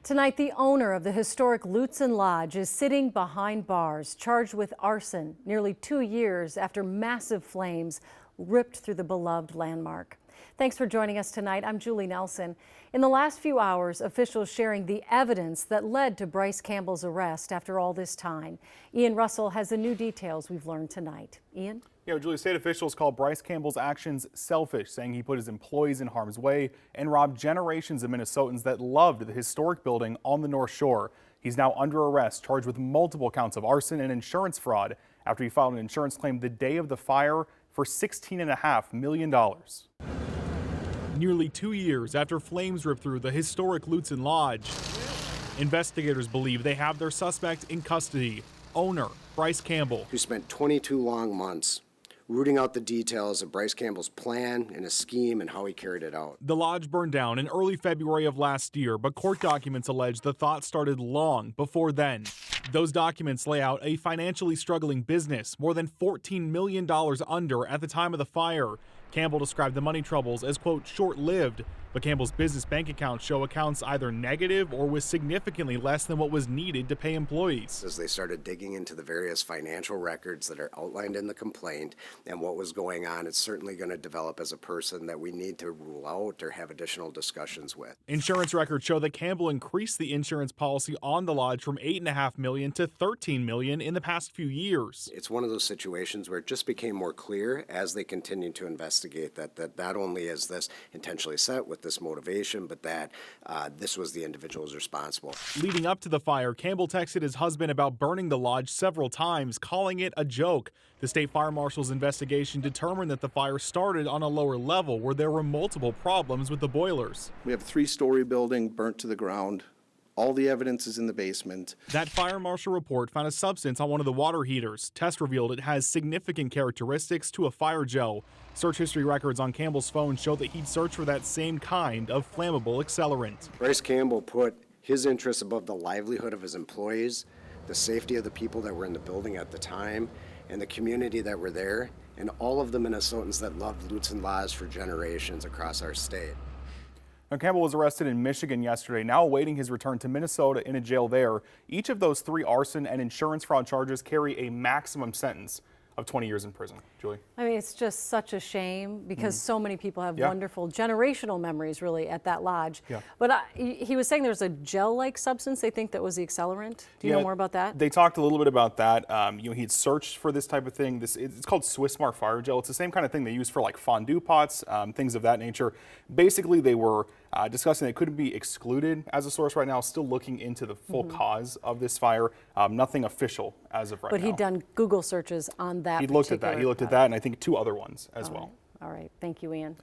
Tonight, the owner of the historic Lutsen Lodge is sitting behind bars, charged with arson nearly 2 years after massive flames ripped through the beloved landmark. Thanks for joining us tonight. I'm Julie Nelson. In the last few hours, officials sharing the evidence that led to Bryce Campbell's arrest after all this time. Ian Russell has the new details we've learned tonight. Ian? Julie, state officials call Bryce Campbell's actions selfish, saying he put his employees in harm's way and robbed generations of Minnesotans that loved the historic building on the North Shore. He's now under arrest, charged with multiple counts of arson and insurance fraud after he filed an insurance claim the day of the fire for $16.5 million. Nearly 2 years after flames ripped through the historic Lutsen Lodge, investigators believe they have their suspect in custody, owner Bryce Campbell, who spent 22 long months rooting out the details of Bryce Campbell's plan and his scheme and how he carried it out. The lodge burned down in early February of last year, but court documents allege the thought started long before then. Those documents lay out a financially struggling business, more than $14 million under at the time of the fire. Campbell described the money troubles as, quote, short-lived, but Campbell's business bank accounts show accounts either negative or with significantly less than what was needed to pay employees. As they started digging into the various financial records that are outlined in the complaint and what was going on, it's certainly going to develop as a person that we need to rule out or have additional discussions with. Insurance records show that Campbell increased the insurance policy on the lodge from $8.5 million to $13 million in the past few years. It's one of those situations where it just became more clear as they continued to investigate that not only is this intentionally set with this motivation, but that this was the individuals responsible. Leading up to the fire, Campbell texted his husband about burning the lodge several times, calling it a joke. The state fire marshal's investigation determined that the fire started on a lower level where there were multiple problems with the boilers. We have a 3-story building burnt to the ground. All the evidence is in the basement. That fire marshal report found a substance on one of the water heaters. Tests revealed it has significant characteristics to a fire gel. Search history records on Campbell's phone show that he'd searched for that same kind of flammable accelerant. Bryce Campbell put his interests above the livelihood of his employees, the safety of the people that were in the building at the time, and the community that were there, and all of the Minnesotans that loved Lutsen Lodge for generations across our state. Now, Campbell was arrested in Michigan yesterday, now awaiting his return to Minnesota in a jail there. Each of those 3 arson and insurance fraud charges carry a maximum sentence of 20 years in prison. Julie? I mean, it's just such a shame because so many people have wonderful generational memories really at that lodge. But he was saying there's a gel-like substance they think that was the accelerant. Do you know more about that? They talked a little bit about that. He'd searched for this type of thing. It's called Swiss Smart Fire Gel. It's the same kind of thing they use for like fondue pots, things of that nature. Basically, they were discussing it couldn't be excluded as a source right now, still looking into the full cause of this fire. Nothing official as of right now. But he'd done Google searches on that. He looked at that. He looked at that and I think 2 other ones as well. All right. Thank you, Ian.